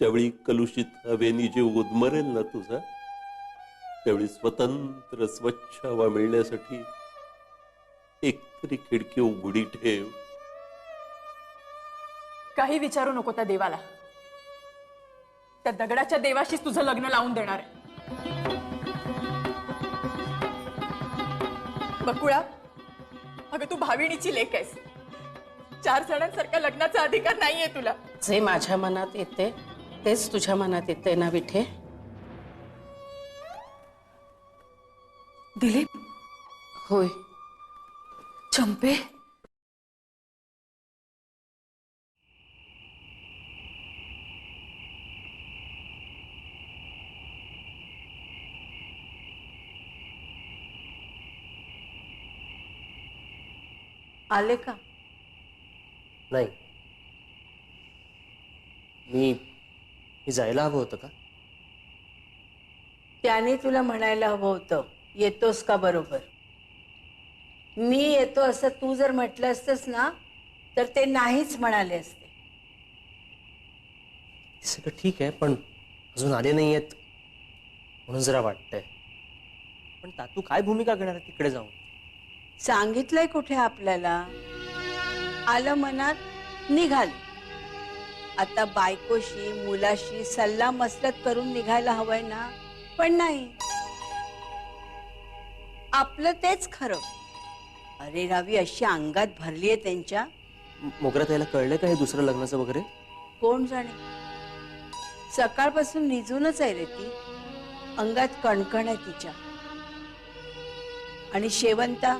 ज्यावेळी कलुषित हवेनी जीव उद्मरेल ना तुझा, त्यावेळी स्वतंत्र स्वच्छ हवा मिळण्यासाठी एक तरी खिडकी उघडी ठेव. काही विचारू नको त्या देवाला. त्या दगडाच्या देवाशीच तुझं लग्न लावून देणार आहे. बकुळा, अगं तू भाविणीची लेक आहेस. 4 जणांसारखा लग्नाचा अधिकार नाहीये तुला. जे माझ्या मनात येते तेच तुझ्या मनात येते ना विठे. दिलीप. होय. चंपे. आले का? नाही, मी जायला हवं होतं का? त्याने तुला म्हणायला हवं होतं येतोस का बरोबर. मी येतो असं तू जर म्हटलं असतंस ना तर ते नाहीच म्हणाले असते. सगळं ठीक आहे, पण अजून आले नाही आहेत म्हणून जरा वाटतंय. पण तातू काय भूमिका घेणार आहे तिकडे जाऊन? सांगितलंय कुठे आपल्याला. आलं मनात निघाल. आता बायकोशी मुलाशी सल्ला मसलत करून निघायला हवंय ना. पण नाही, आपलं तेच खरं. अरे रावी अशी अंगात भरलीये त्यांच्या. मोगरा त्याला कळलं का हे दुसरं लग्नाचं वगैरे? कोण जाणे. सकाळपासून निजूनच आहे रे ती. अंगात कणकण आहे तिच्या. आणि शेवंता,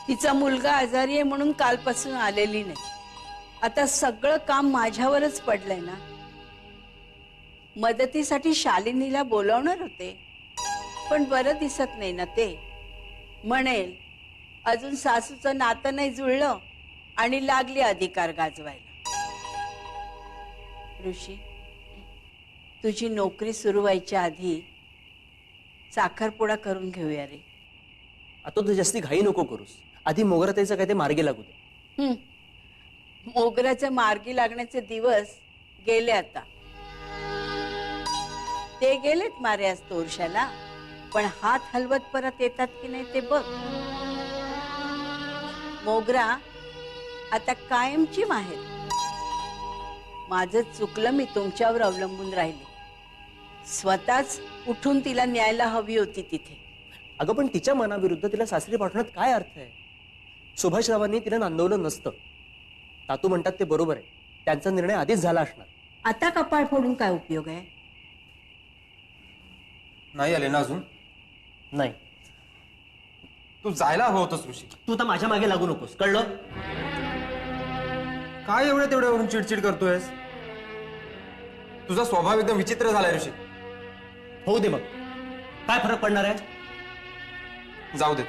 तिचा मुलगा आजारी आहे म्हणून कालपासून आलेली नाही. आता सगळं काम माझ्यावरच पडलंय ना. मदतीसाठी शालिनीला बोलावणार होते, पण बरं दिसत नाही ना ते. म्हणेल अजून सासूचं नातं नाही जुळलं आणि लागली अधिकार गाजवायला. ऋषी, तुझी नोकरी सुरू व्हायच्या आधी साखरपुडा करून घेऊया रे. आता तू जास्ती घाई नको करूस. आधी मोगरा त्याचं काय ते मार्गी लागू दे. मोगऱ्याच्या मार्गी लागण्याचे दिवस गेले आता. ते गेलेत मार्यास तोरशाला, पण हात हलवत परत येतात की नाही ते बघ. मोगरा आता कायमची माहेर. माझं चुकलं, मी तुमच्यावर अवलंबून राहिले. स्वतःच उठून तिला न्यायला हवी होती तिथे. अगं पण तिच्या मनाविरुद्ध तिला सासरी पाठवण्यात काय अर्थ आहे? सुभाषरावांनी तिला नांदवलं नसतं. तातू म्हणतात ते बरोबर आहे. त्यांचा निर्णय आधीच झाला असणार. आता कपाळ फोडून काय उपयोग आहे? नाही आले ना अजून? नाही. तू जायला हवं होतंस ऋषी. तू तर माझ्या मागे लागू नकोस, कळलं? काय एवढ्या तेवढ्यावरून चिडचिड करतोयस? तुझा स्वभाव एकदम विचित्र झालाय ऋषी. होऊ दे मग, काय फरक पडणार आहे? जाऊ देत.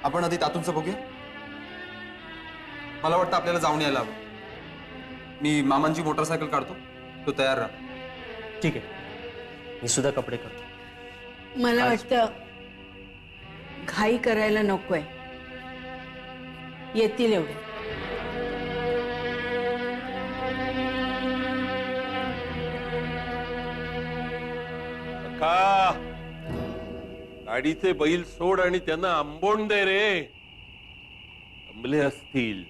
आपण आधी तातूंचं बघूया. मला वाटतं आपल्याला जाऊन यायला हवं. मी मामांची मोटरसायकल काढतो, तू तयार राहा. ठीक आहे, मी सुद्धा कपडे करतो. मला वाटतं घाई करायला नकोय. येतील एवढे. का गाडीचे बैल सोड आणि त्यांना आंबोण दे रे. आंबले असतील.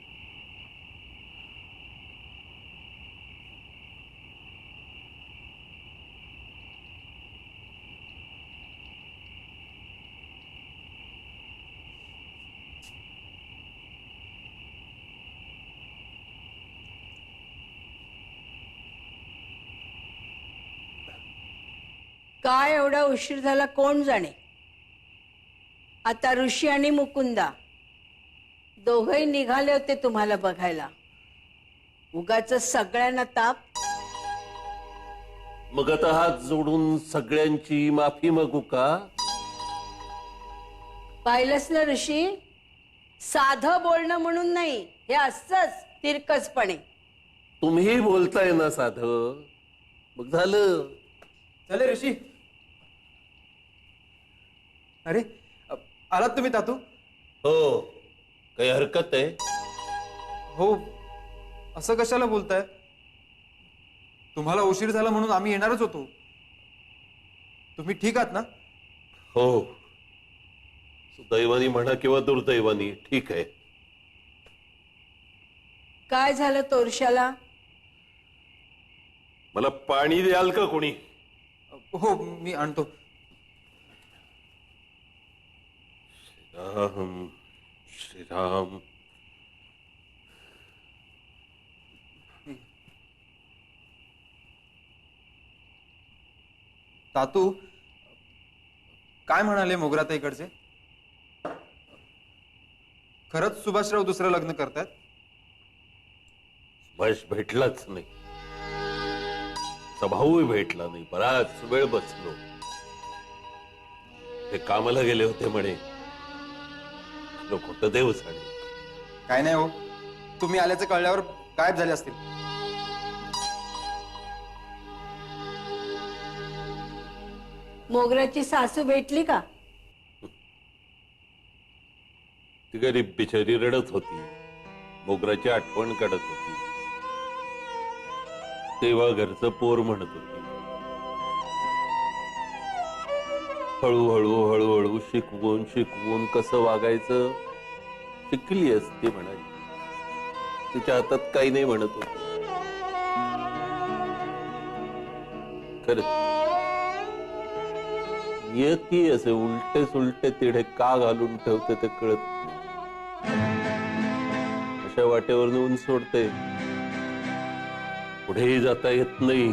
काय एवढा उशीर झाला कोण जाणे. आता ऋषी आणि मुकुंदा दोघही निघाले होते तुम्हाला बघायला. उगाच सगळ्यांना ताप. मग आता हात जोडून सगळ्यांची माफी मागू का? पाहिलंस ना ऋषी, साधं बोलणं म्हणून नाही, हे असंच तिरकसपणे. तुम्ही बोलताय ना साधं, मग झालं. चले ऋषी. अरे आलात तुम्ही तातू? हो, काही हरकत आहे? हो. असं कशाला बोलताय? तुम्हाला उशीर झाला म्हणून आम्ही येणारच होतो. तुम्ही ठीक आहात ना? हो, सुदैवानी म्हणा किंवा दुर्दैवानी ठीक आहे. काय झालं तोरशाला? मला पाणी द्याल का कोणी? हो, मी आणतो. श्रीराम श्रीराम. तातू काय म्हणाले मोगराताईकडचे? खरंच सुभाषराव दुसरं लग्न करतायत? सुभाष भेटलाच नाही. भाऊही भेटला नाही. बराच वेळ बसलो. ते कामाला गेले होते म्हणे. खोटं देव झाले. काय नाही हो, तुम्ही आल्याचं कळल्यावर गायब झाले असतील. मोगऱ्याची सासू भेटली का? ती गरीब बिचारी रडत होती. मोगराची आठवण काढत होती. तेव्हा घरचं पोर म्हणत होती. हळूहळू हळूहळू शिकवून शिकवून कसं वागायचं शिकली असती म्हणाली. तिच्या हातात काही नाही म्हणत होती. खरंच नियती असे उलटे सुलटे तिढे का घालून ठेवते ते कळत नाही. अशा वाटेवर नेऊन सोडते. पुढेही जाता येत नाही,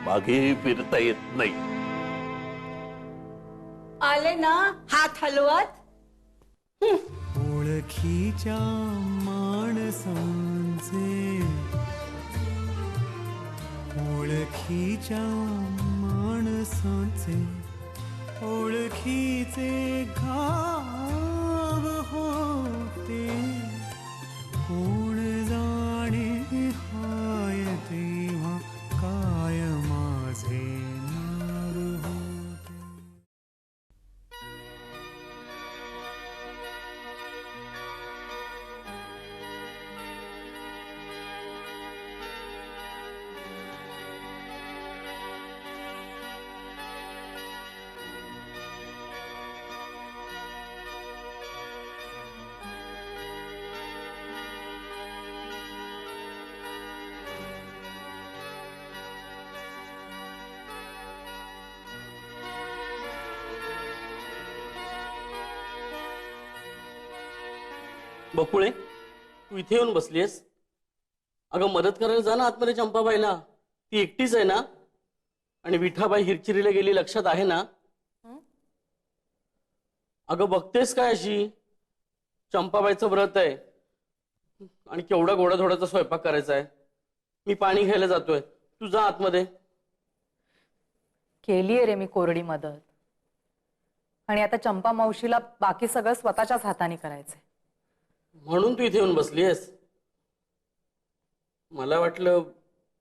मागेही फिरता येत नाही. आले ना हात हलवत. ओळखीच्या माणसांचे, ओळखीच्या माणसांचे, ओळखीचे घाव होते. कोण जाणे हाय तेव्हा काय माझे नाव होते. बकुळे, तू इथे येऊन बसलीयस? अगं मदत करायला जा ना आतमध्ये चंपाबाईला. ती एकटीच आहे ना? आणि विठाबाई हिरचिरीला गेली लक्षात आहे ना? अगं बघतेस काय अशी? चंपाबाईचं व्रत आहे आणि केवढा गोडाधोडाचा स्वयंपाक करायचा आहे. मी पाणी घ्यायला जातोय, तू जा आतमध्ये. केलीये रे मी कोरडी मदत. आणि आता चंपा मावशीला बाकी सगळं स्वतःच्याच हाताने करायचंय. म्हणून तू इथे येऊन बसलीयस? मला वाटलं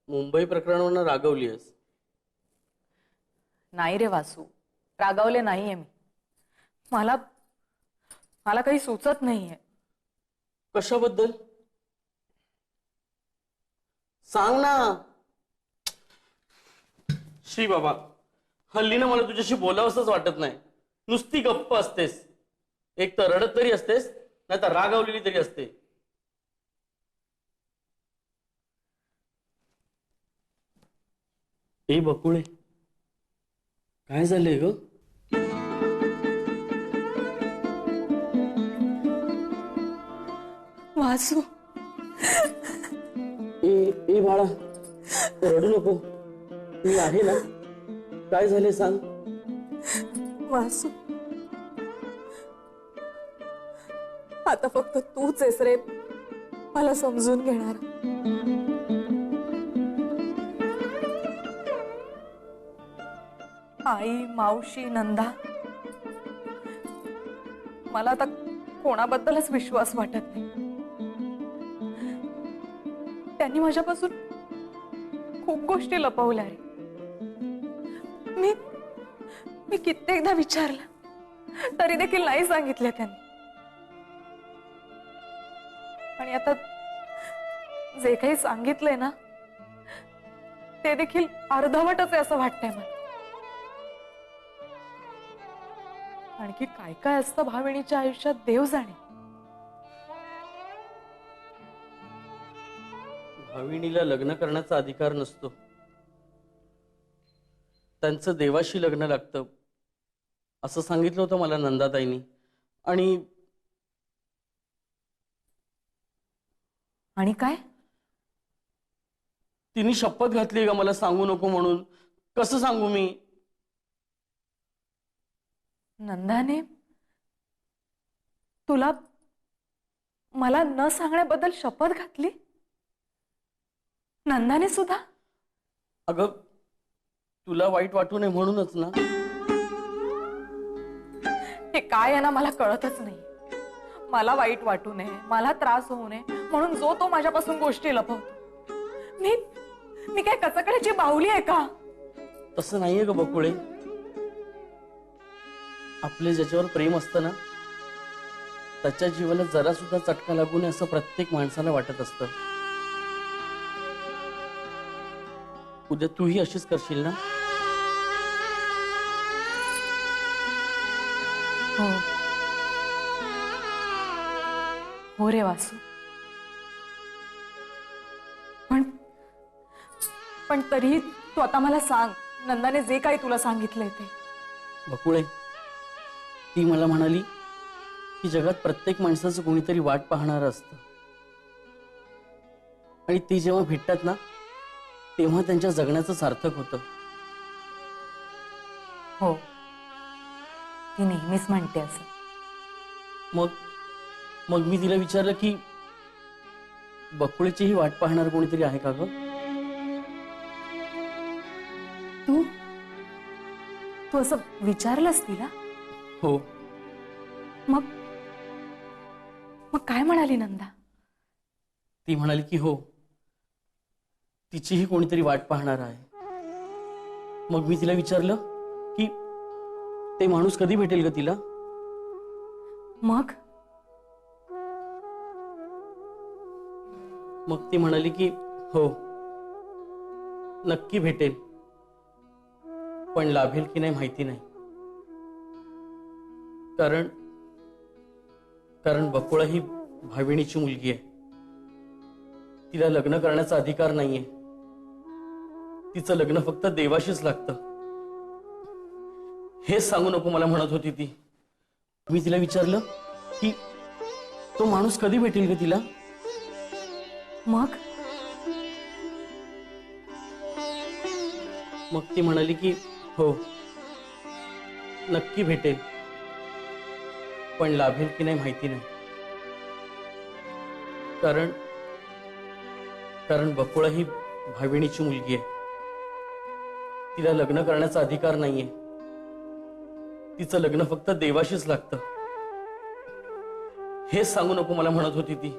मुंबई प्रकरणावरून रागवलीयस. नाही रे वासू, रागावले नाहीये मी. मला मला काही सुचत नाहीये. कशाबद्दल सांग ना. श्री बाबा, हल्ली ना मला तुझ्याशी बोलावंसंच वाटत नाही. नुसती गप्प असतेस. एक तर रडत तरी असतेस, नाही तर रागावलेली तरी असते. ए बकुळे, काय झालंय ग? वासू, ए बाळा, रडू नको. मी आहे ना. काय झाले सांग. वासू, आता फक्त तूच आहेस रे मला समजून घेणार. आई, मावशी, नंदा, मला आता कोणाबद्दलच विश्वास वाटत नाही. त्यांनी माझ्यापासून खूप गोष्टी लपवल्या रे. मी कित्येकदा विचारलं तरी देखील नाही सांगितले त्यांनी. आणि आता जे काही सांगितलंय ना ते देखील अर्धवटच आहे असं वाटतंय मला. आणखी काय काय असतं भाविणीच्या आयुष्यात देव जाणे. भाविणीला लग्न करण्याचा अधिकार नसतो. त्यांचं देवाशी लग्न लागतं असं सांगितलं होतं मला नंदाताईंनी. आणि काय? तिने शपथ घातली का मला सांगू नको म्हणून. कसं सांगू मी? नंदाने तुला मला न सांगण्याबद्दल शपथ घातली? नंदाने सुद्धा? अगं, तुला वाईट वाटू नये म्हणूनच ना. हे काय आहे ना मला कळतच नाही. मला वाईट वाटू नये, मला त्रास होऊ नये म्हणून जो तो माझ्यापासून गोष्टी लपवतो. मी काय कचकड्याची बाहुली आहे का? तसं नाहीये ग बकुळे. आपले ज्याच्यावर प्रेम असतं ना त्याच्या जीवनात जरा सुद्धा चटका लागू नये असं प्रत्येक माणसाला वाटत असतं. उद्या तूही अशीच करशील ना? हो रे वासू. पण तरीही तू आता मला सांग, नंदाने जे काही तुला सांगितलंय ते. बकुळे, ती मला म्हणाली की जगात प्रत्येक माणसाचं कोणीतरी वाट पाहणारं असतं आणि ती जेव्हा भेटतात ना तेव्हा त्यांच्या जगण्याचं सार्थक होतं. हो, ती नेहमीच म्हणते असं. मग मी तिला विचारलं की बकुळेचीही वाट पाहणार कोणीतरी आहे का ग? तू असं विचारलंस तिला? हो. मग काय म्हणाली नंदा? ती म्हणाली की हो, तिचीही कोणीतरी वाट पाहणार आहे. मग मी तिला विचारलं की ते माणूस कधी भेटेल ग तिला? मग ती म्हणाली की हो, नक्की भेटेल, पण लाभेल की नाही माहिती नाही. कारण बकुळा ही भाविणीची मुलगी आहे. तिला लग्न करण्याचा अधिकार नाहीये. तिचं लग्न फक्त देवाशीच लागतं. हेच सांगू नको मला म्हणत होती ती. मी तिला विचारलं की तो माणूस कधी भेटेल ग तिला? मग ती म्हणाली की हो, नक्की भेटेल, पण लाभेल की नाही माहिती नाही. कारण बकुळा ही भाविणीची मुलगी आहे. तिला लग्न करण्याचा अधिकार नाहीये. तिचं लग्न फक्त देवाशीच लागतं. हेच सांगू नको मला म्हणत होती ती.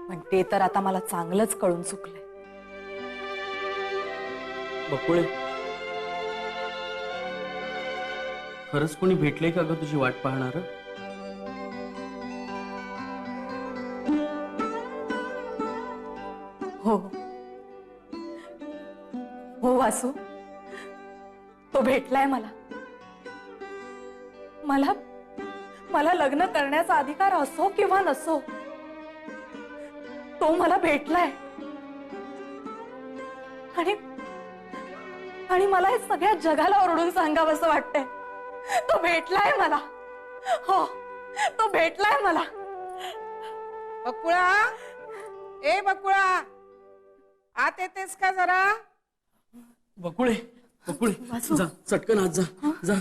पण ते तर आता मला चांगलंच कळून चुकलंय. बकुळे, खरंच कोणी भेटले का ग तुझी वाट पाहणार? हो वासू, तो भेटलाय मला. मला मला लग्न करण्याचा अधिकार असो किंवा नसो, तो मला भेटलाय. आणि आणि मला हे सगळ्या जगाला ओरडून सांगावंसं वाटतंय. तो भेटलाय मला. हो, तो भेटलाय मला. बकुळा, ए बकुळा, आत येतेस का जरा? बकुळे बकुळे, जा चटकन आत जा जा.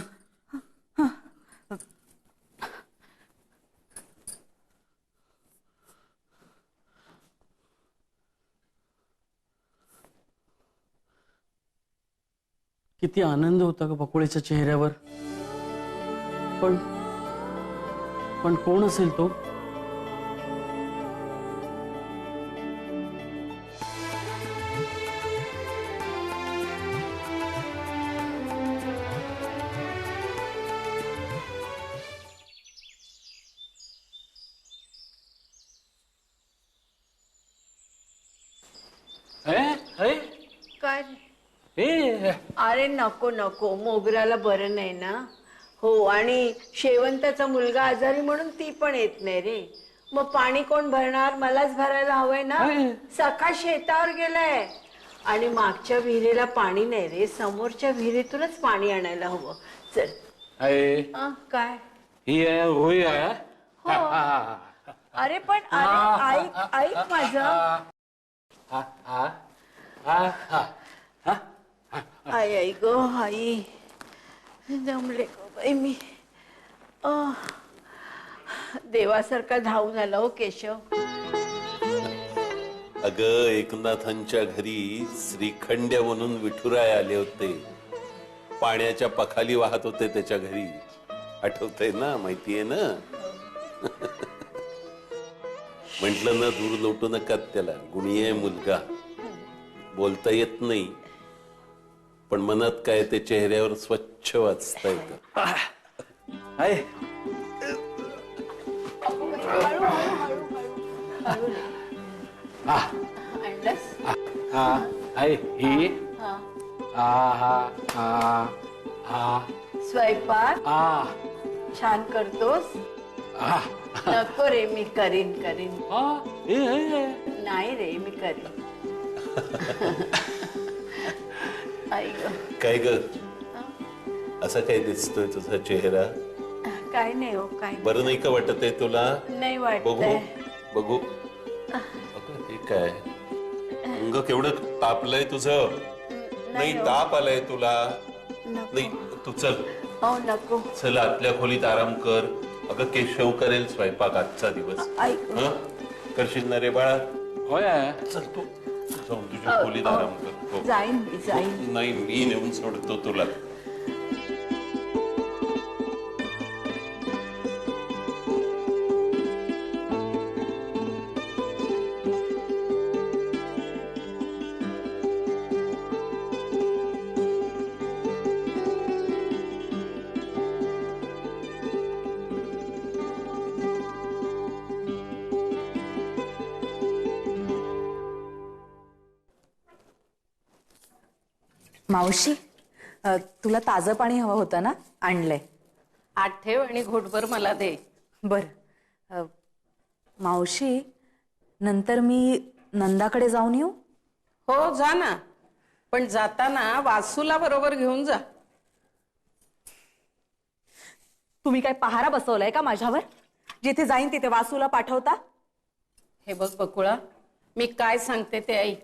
किती आनंद होता का बकुळेच्या चेहऱ्यावर. पण पण कोण असेल तो? काय अरे नको नको, मोगराला बरं नाही ना. हो, आणि शेवंताचा मुलगा आजारी म्हणून ती पण येत नाही रे. मग पाणी कोण भरणार? मलाच भरायला हवंय ना. सकाळ शेतावर गेलाय आणि मागच्या विहिरीला पाणी नाही रे, समोरच्या विहिरीतूनच पाणी आणायला हवं. चल. काय हो. अरे पण अरे ऐक ऐक माझं. आई आई गो आई, जमले गो बाई मी. देवासारखा धावून आला हो केशव. अगं, एकनाथांच्या घरी श्रीखंड्य म्हणून विठुराय आले होते. पाण्याच्या पखाली वाहत होते त्याच्या घरी. आठवतंय ना? माहितीये ना? म्हटलं ना, दूर लोटू नका त्याला. गुणी आहे मुलगा, बोलता येत नाही, पण मनात काय ते चेहऱ्यावर स्वच्छ वाचता येतं. स्वयंपाक छान करतोस. नको रे, मी करीन करीन. नाही रे, मी करीन. आई ग, काय ग, असा काय दिसतोय तुझा चेहरा? काय नाही हो, काय बरं नाही का वाटत आहे तुला? नाही वाटत. बघू बघू. अगं, हे काय, अंग केवढं तापलंय तुझं. नाही, ताप आलाय तुला? नाही, तू चल. हो, नको. चल, आतल्या खोलीत आराम कर. अगं, केशव करेल स्वयंपाक आजचा दिवस. करशील ना रे बाळा? चल, तू जाऊन तुझ्या खोलीत आराम कर. जाईन मी, जाईन. नाही, मी नेऊन सोडतो तुला. मावशी, तुला ताजं पाणी हवं होतं ना? आणलंय. आत ठेव आणि घोटभर मला दे. बर. मावशी, नंतर मी नंदाकडे जाऊन येऊ? हो, जा ना, पण जाताना वासूला बरोबर घेऊन जा. तुम्ही काय पहारा बसवलाय का माझ्यावर? जिथे जाईन तिथे वासूला पाठवता? हे बघ बकुळा, मी काय सांगते ते ऐक.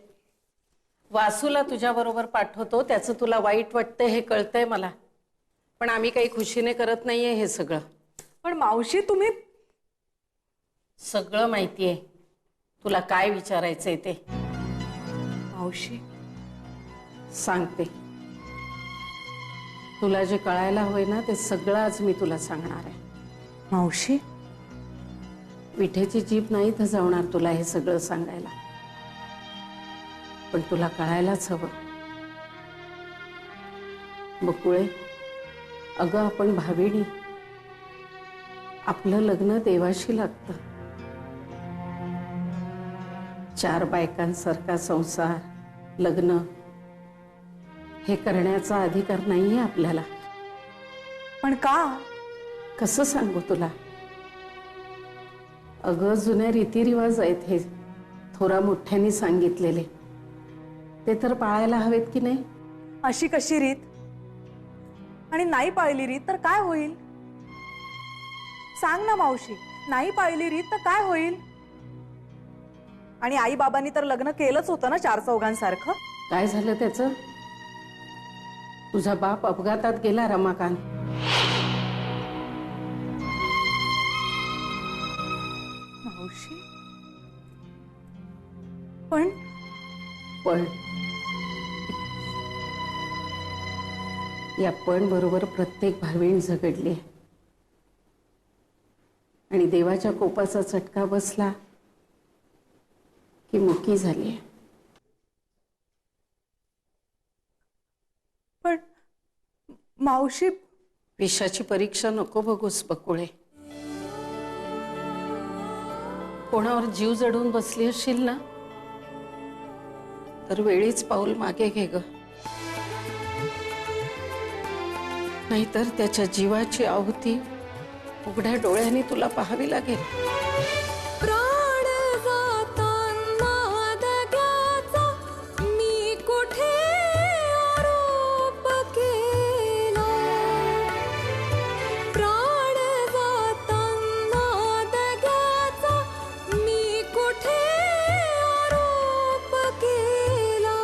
वासूला तुझ्या बरोबर पाठवतो, त्याचं तुला वाईट वाटतंय हे कळतंय मला, पण आम्ही काही खुशीने करत नाहीये हे सगळं. पण मावशी, तुम्ही सगळं माहितीये. तुला काय विचारायचंय ते मावशी सांगते. तुला जे कळायला हवंय ना ते सगळं आज मी तुला सांगणार आहे. मावशी, विठेची जीभ नाही धजावणार तुला हे सगळं सांगायला, पण तुला कळायलाच हवं. बकुळे, अगं आपण भाविणी, आपलं लग्न देवाशी लागतं. 4 बायकांसारखा संसार, लग्न हे करण्याचा अधिकार नाहीये आपल्याला. पण का? कसं सांगू तुला? अगं जुने रीतिरिवाज आहेत हे, थोरा मोठ्यांनी सांगितलेले, ते तर पाळायला हवेत की नाही? अशी कशी रीत? आणि नाही पाळली रीत तर काय होईल? सांग ना मावशी, नाही पाळली रीत तर काय होईल? आणि आई बाबांनी तर लग्न केलंच होतं ना 4 चौघांसारखं. काय झालं त्याचं? तुझा बाप अपघातात गेला रमाकांत. मावशी पण या पण बरोबर प्रत्येक भावीण झगडली आणि देवाच्या कोपाचा चटका बसला की मुकी झाली. पण मावशी, विषाची परीक्षा नको बघूस बकुळे. कोणावर जीव जडून बसली असशील ना, तर वेळीच पाऊल मागे घे ग, नाहीतर त्याच्या जीवाची आहुती उघड्या डोळ्यांनी तुला पाहावी लागेल. प्राण जाताना दग्याचा मी कुठे आरोप केला. प्राण जाताना दग्याचा मी कुठे आरोप केला.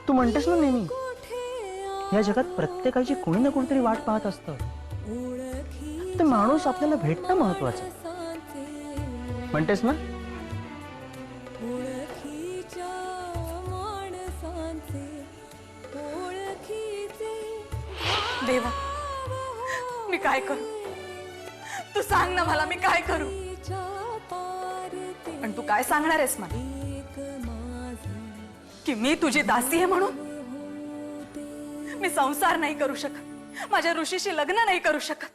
तू म्हणतेस ना नेहमी, या जगात प्रत्येकाची कोणी ना कोणीतरी वाट पाहत असतं. ते माणूस आपल्याला भेटणं महत्वाचं म्हणतेस ना? देवा, मी काय करू? तू सांग ना मला, मी काय करू? पण तू काय सांगणार आहेस मला? की मी तुझी दासी आहे म्हणून? मी संसार नाही करू शकत, माझ्या ऋषीशी लग्न नाही करू शकत,